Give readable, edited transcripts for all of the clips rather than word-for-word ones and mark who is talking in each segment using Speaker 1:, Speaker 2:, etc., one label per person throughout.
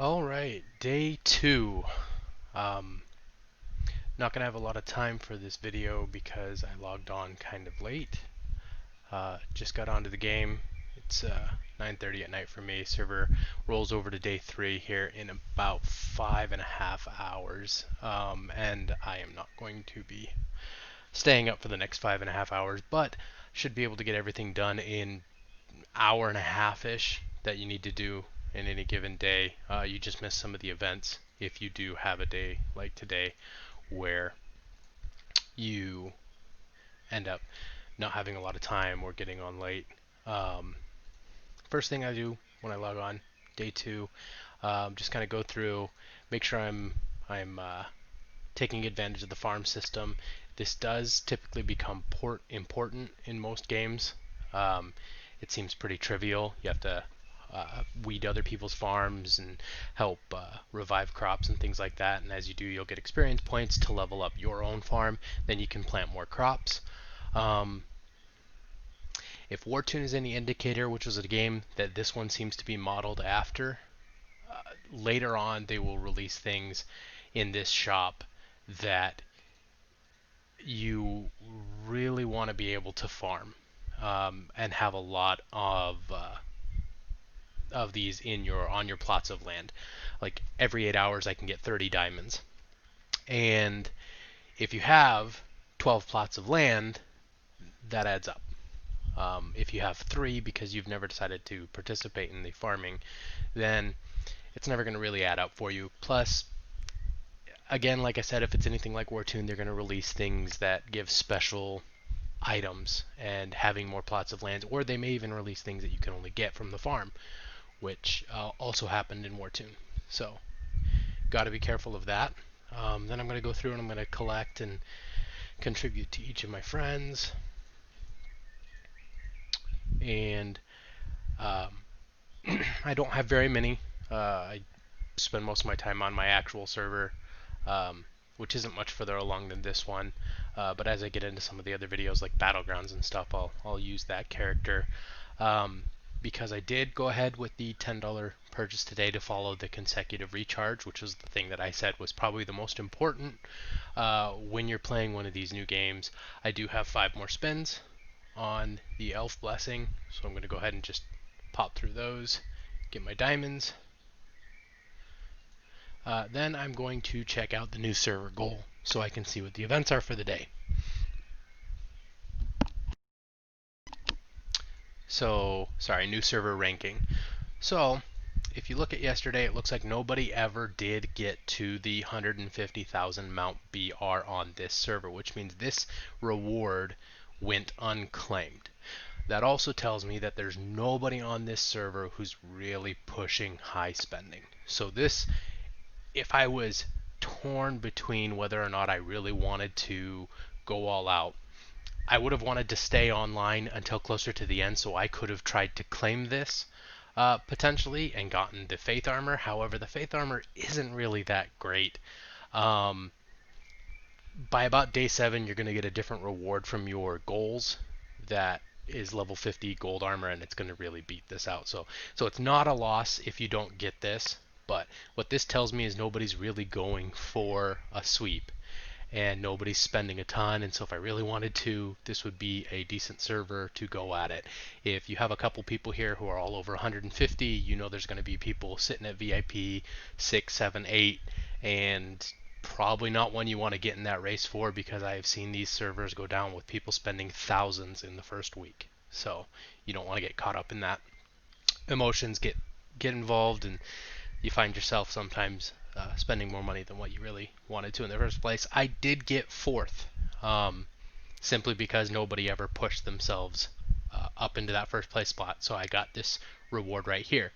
Speaker 1: All right, day two. Um, Not gonna have a lot of time for this video because I logged on kind of late. Just got onto the game. It's 9:30 at night for me. Server rolls over to day three here in about 5.5 hours, and I am not going to be staying up for the next 5.5 hours, but should be able to get everything done in hour and a half ish that you need to do in any given day. You just miss some of the events if you do have a day like today where you end up not having a lot of time or getting on late. Um, First thing I do when I log on, day two, just kind of go through, make sure I'm taking advantage of the farm system. This does typically become important in most games. Um, it seems pretty trivial. You have to weed other people's farms and help revive crops and things like that. And as you do, you'll get experience points to level up your own farm. Then you can plant more crops. Um, if Wartune is any indicator, which was a game that this one seems to be modeled after, later on they will release things in this shop that you really want to be able to farm and have a lot of these in your on your plots of land. Like every 8 hours, I can get 30 diamonds, and if you have 12 plots of land, that adds up. If you have three because you've never decided to participate in the farming, then it's never going to really add up for you. Plus, again, like I said, if it's anything like Wartune, they're going to release things that give special items and having more plots of land, or they may even release things that you can only get from the farm, which also happened in Wartune. So, got to be careful of that. Then I'm going to go through and I'm going to collect and contribute to each of my friends. And um, I don't have very many. I spend most of my time on my actual server, which isn't much further along than this one. But as I get into some of the other videos like Battlegrounds and stuff, I'll use that character. Um, because I did go ahead with the $10 purchase today to follow the consecutive recharge, which was the thing that I said was probably the most important when you're playing one of these new games. I do have 5 more spins on the Elf Blessing, so I'm going to go ahead and just pop through those, get my diamonds. Then I'm going to check out the new server goal so I can see what the events are for the day. So, sorry, new server ranking. So, if you look at yesterday, it looks like nobody ever did get to the 150,000 Mount BR on this server, which means this reward went unclaimed. That also tells me that there's nobody on this server who's really pushing high spending. So this, if I was torn between whether or not I really wanted to go all out, I would have wanted to stay online until closer to the end so I could have tried to claim this potentially and gotten the Faith Armor. However, the Faith Armor isn't really that great. Um, by about day 7, you're going to get a different reward from your goals that is level 50 gold armor, and it's going to really beat this out. So it's not a loss if you don't get this, but what this tells me is nobody's really going for a sweep and nobody's spending a ton, and so if I really wanted to, this would be a decent server to go at it. If you have a couple people here who are all over 150, you know there's going to be people sitting at VIP 6, 7, 8, and probably not one you want to get in that race for, because I have seen these servers go down with people spending thousands in the first week. So you don't want to get caught up in that. Emotions get involved, and you find yourself sometimes spending more money than what you really wanted to in the first place. I did get fourth, simply because nobody ever pushed themselves up into that first place spot. So I got this reward right here.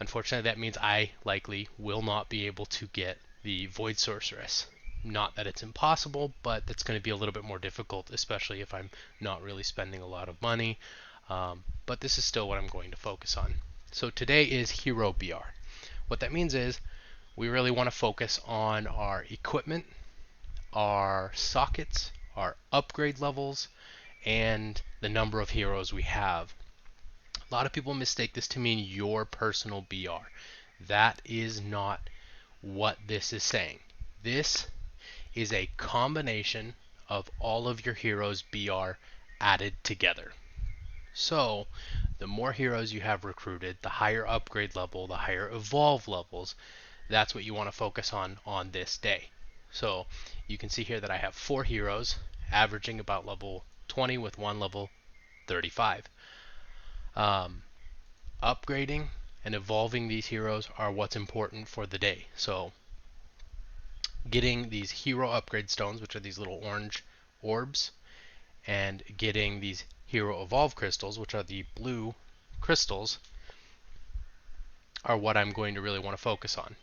Speaker 1: Unfortunately, that means I likely will not be able to get the Void Sorceress. Not that it's impossible, but that's going to be a little bit more difficult, especially if I'm not really spending a lot of money. But this is still what I'm going to focus on. So today is Hero BR. What that means is we really want to focus on our equipment, our sockets, our upgrade levels, and the number of heroes we have. A lot of people mistake this to mean your personal BR. That is not what this is saying. This is a combination of all of your heroes BR added together. So, the more heroes you have recruited, the higher upgrade level, the higher evolve levels, that's what you want to focus on this day. So, you can see here that I have 4 heroes, averaging about level 20 with one level 35. Um, Upgrading and evolving these heroes are what's important for the day. So, getting these hero upgrade stones, which are these little orange orbs, and getting these hero evolve crystals, which are the blue crystals, are what I'm going to really want to focus on.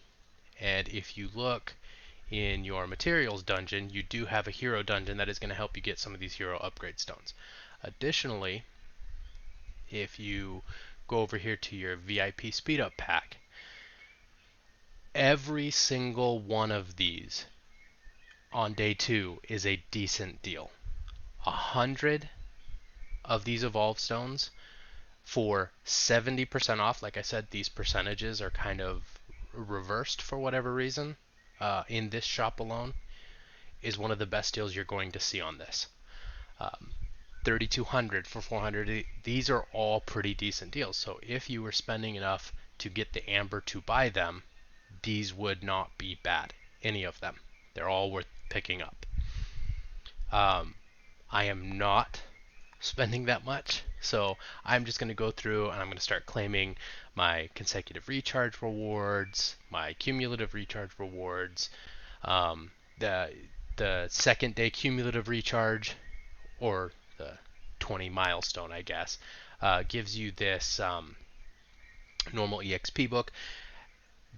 Speaker 1: And if you look in your materials dungeon, you do have a hero dungeon that is going to help you get some of these hero upgrade stones. Additionally, if you go over here to your VIP speed up pack, every single one of these on day 2 is a decent deal. 100 of these evolve stones for 70% off. Like I said, these percentages are kind of reversed for whatever reason in this shop alone, is one of the best deals you're going to see on this. 3,200 for 400. These are all pretty decent deals. So if you were spending enough to get the amber to buy them, these would not be bad. Any of them. They're all worth picking up. I am not spending that much, so I'm just going to go through and I'm going to start claiming my consecutive recharge rewards, my cumulative recharge rewards, um, the the second day cumulative recharge, or the 20 milestone, I guess, gives you this normal EXP book.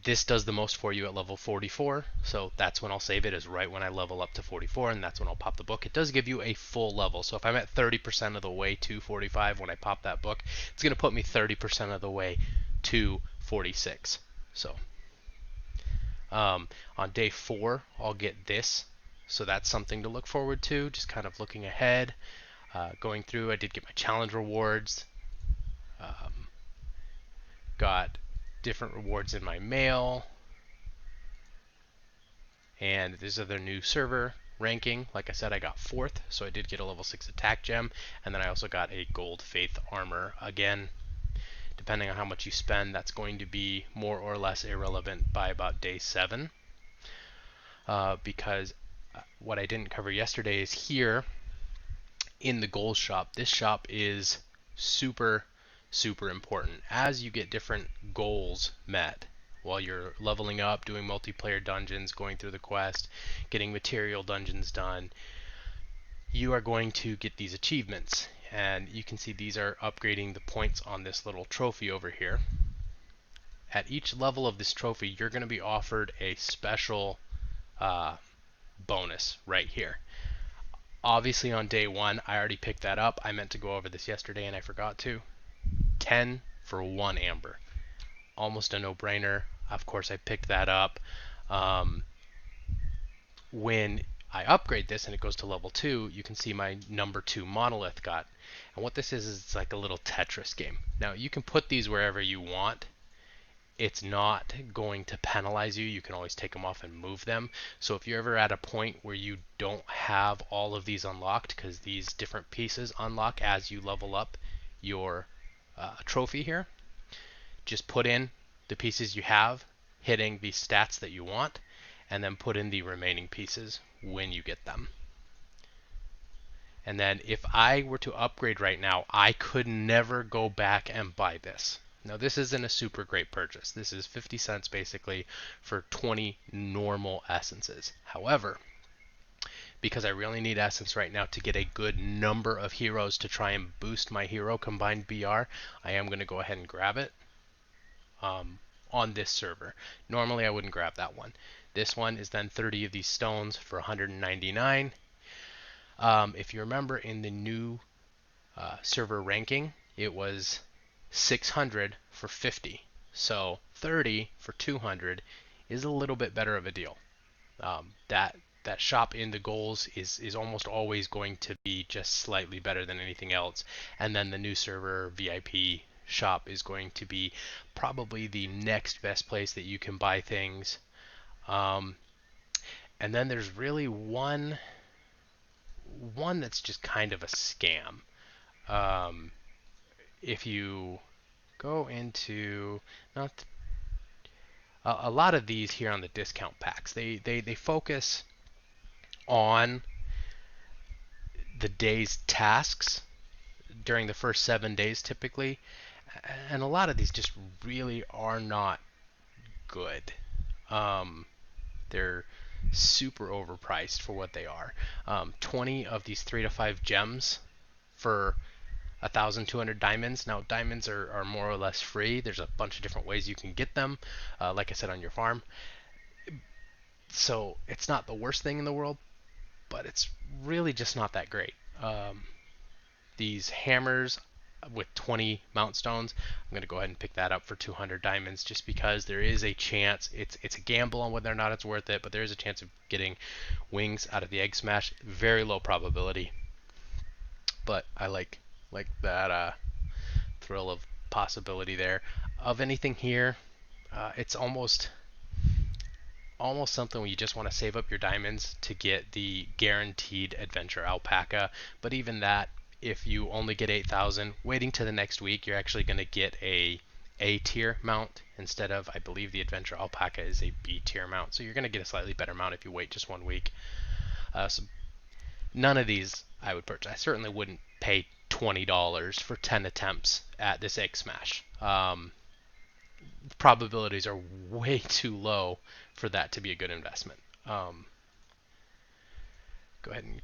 Speaker 1: This does the most for you at level 44, so that's when I'll save it, is right when I level up to 44, and that's when I'll pop the book. It does give you a full level, so if I'm at 30% of the way to 45 when I pop that book, it's going to put me 30% of the way to 46. So on day 4, I'll get this, so that's something to look forward to, just kind of looking ahead. Going through, I did get my challenge rewards, got different rewards in my mail, and this is their new server ranking. Like I said, I got 4th, so I did get a level 6 attack gem, and then I also got a gold faith armor. Again, depending on how much you spend, that's going to be more or less irrelevant by about day 7, because what I didn't cover yesterday is here in the gold shop. This shop is super important. As you get different goals met while you're leveling up, doing multiplayer dungeons, going through the quest, getting material dungeons done, you are going to get these achievements. And you can see these are upgrading the points on this little trophy over here. At each level of this trophy, you're going to be offered a special bonus right here. Obviously on day 1, I already picked that up. I meant to go over this yesterday and I forgot to. 10 for 1 amber. Almost a no-brainer. Of course, I picked that up. When I upgrade this and it goes to level 2, you can see my number 2 monolith got. And what this is it's like a little Tetris game. Now, you can put these wherever you want. It's not going to penalize you. You can always take them off and move them. So if you're ever at a point where you don't have all of these unlocked, because these different pieces unlock as you level up your trophy here, just put in the pieces you have, hitting the stats that you want, and then put in the remaining pieces when you get them. And then if I were to upgrade right now, I could never go back and buy this. Now this isn't a super great purchase. This is 50 cents basically for 20 normal essences. However, because I really need essence right now to get a good number of heroes to try and boost my hero combined BR, I am going to go ahead and grab it on this server. Normally I wouldn't grab that one. This one is then 30 of these stones for 199. If you remember in the new server ranking, it was 600 for 50. So 30 for 200 is a little bit better of a deal. That shop in the goals is almost always going to be just slightly better than anything else. And then the new server VIP shop is going to be probably the next best place that you can buy things. Um, and then there's really one that's just kind of a scam. Um, if you go into not a lot of these here on the discount packs, they focus on the day's tasks during the first 7 days typically, and a lot of these just really are not good. Um, they're super overpriced for what they are. 20 of these 3 to 5 gems for 1,200 diamonds. Now, diamonds are more or less free. There's a bunch of different ways you can get them, like I said, on your farm. So it's not the worst thing in the world, but it's really just not that great. These hammers with 20 mount stones, I'm going to go ahead and pick that up for 200 diamonds just because there is a chance. It's a gamble on whether or not it's worth it, but there is a chance of getting wings out of the egg smash. Very low probability, but I like that thrill of possibility there. Of anything here, it's almost something where you just want to save up your diamonds to get the guaranteed adventure alpaca. But even that, if you only get 8,000, waiting to the next week, you're actually going to get A tier mount instead of, I believe the adventure alpaca is a B tier mount. So you're going to get a slightly better mount if you wait just 1 week. So none of these I would purchase. I certainly wouldn't pay $20 for 10 attempts at this egg smash. Probabilities are way too low for that to be a good investment. Go ahead and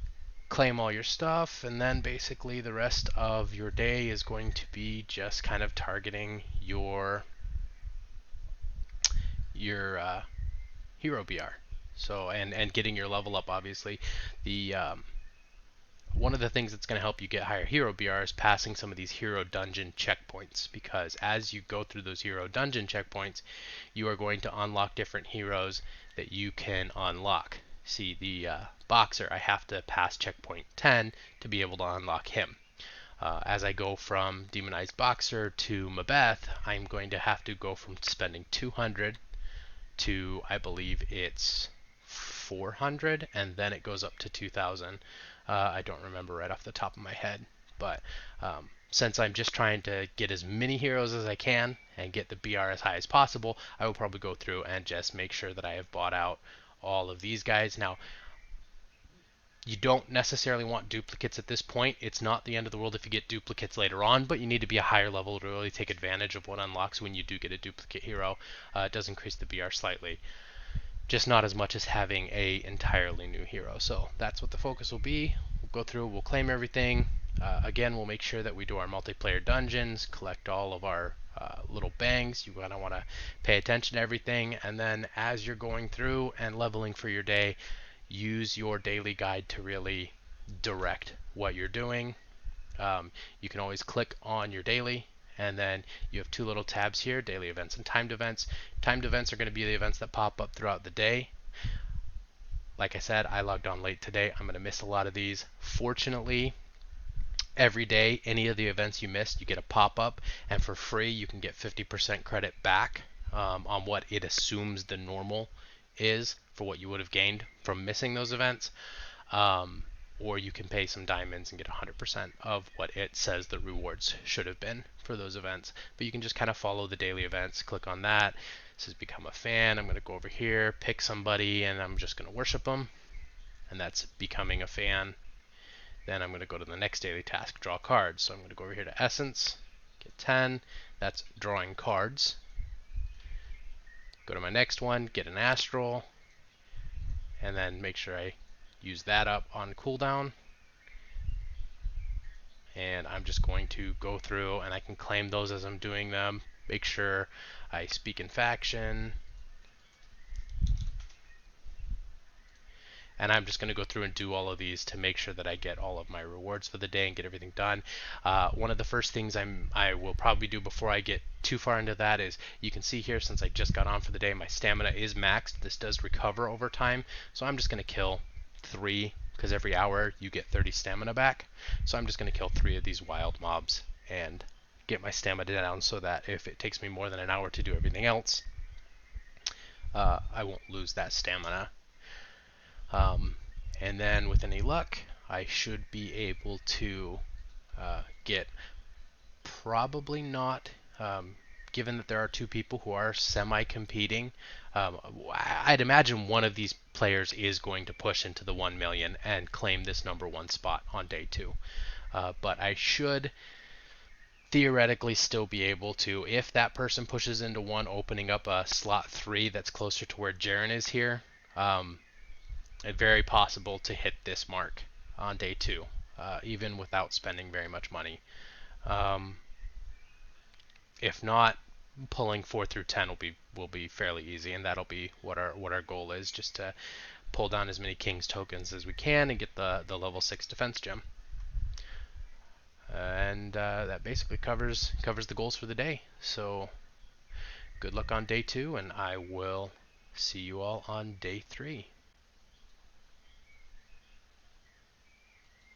Speaker 1: claim all your stuff, and then basically the rest of your day is going to be just kind of targeting your hero BR. So and getting your level up. Obviously, the one of the things that's going to help you get higher hero BR is passing some of these hero dungeon checkpoints, because as you go through those hero dungeon checkpoints, you are going to unlock different heroes that you can unlock. See, the boxer, I have to pass checkpoint 10 to be able to unlock him. As I go from demonized boxer to Mabeth, I'm going to have to go from spending 200 to, I believe it's 400, and then it goes up to 2,000. I don't remember right off the top of my head, but since I'm just trying to get as many heroes as I can and get the BR as high as possible, I will probably go through and just make sure that I have bought out all of these guys. Now, you don't necessarily want duplicates at this point. It's not the end of the world if you get duplicates later on, but you need to be a higher level to really take advantage of what unlocks when you do get a duplicate hero. It does increase the BR slightly, just not as much as having a entirely new hero. So that's what the focus will be. We'll go through, we'll claim everything. Again, we'll make sure that we do our multiplayer dungeons, collect all of our little bangs. You want to pay attention to everything, and then as you're going through and leveling for your day, use your daily guide to really direct what you're doing. You can always click on your daily, and then you have 2 little tabs here, daily events and timed events. Timed events are going to be the events that pop up throughout the day. Like I said, I logged on late today. I'm going to miss a lot of these. Fortunately, every day, any of the events you missed, you get a pop-up, and for free you can get 50% credit back on what it assumes the normal is for what you would have gained from missing those events. Or you can pay some diamonds and get 100% of what it says the rewards should have been for those events. But you can just kind of follow the daily events, click on that. This says become a fan. I'm going to go over here, pick somebody, and I'm just going to worship them. And that's becoming a fan. Then I'm going to go to the next daily task, draw cards. So I'm going to go over here to Essence, get 10. That's drawing cards. Go to my next one, get an Astral, and then make sure I use that up on cooldown. And I'm just going to go through, and I can claim those as I'm doing them. Make sure I speak in faction. And I'm just going to go through and do all of these to make sure that I get all of my rewards for the day and get everything done. One of the first things I will probably do before I get too far into that is, you can see here, since I just got on for the day, my stamina is maxed. This does recover over time, so I'm just going to kill 3, because every hour you get 30 stamina back. So I'm just going to kill 3 of these wild mobs and get my stamina down so that if it takes me more than an hour to do everything else, I won't lose that stamina. And then with any luck, I should be able to get, probably not, given that there are two people who are semi-competing, I'd imagine one of these players is going to push into the 1 million and claim this #1 spot on day 2. But I should theoretically still be able to, if that person pushes into 1, opening up a slot 3 that's closer to where Jaren is here, it's very possible to hit this mark on day 2, even without spending very much money. If not, pulling 4 through 10 will be fairly easy, and that'll be what our goal is, just to pull down as many King's tokens as we can and get the level 6 defense gem. And that basically covers the goals for the day. So good luck on day 2, and I will see you all on day 3.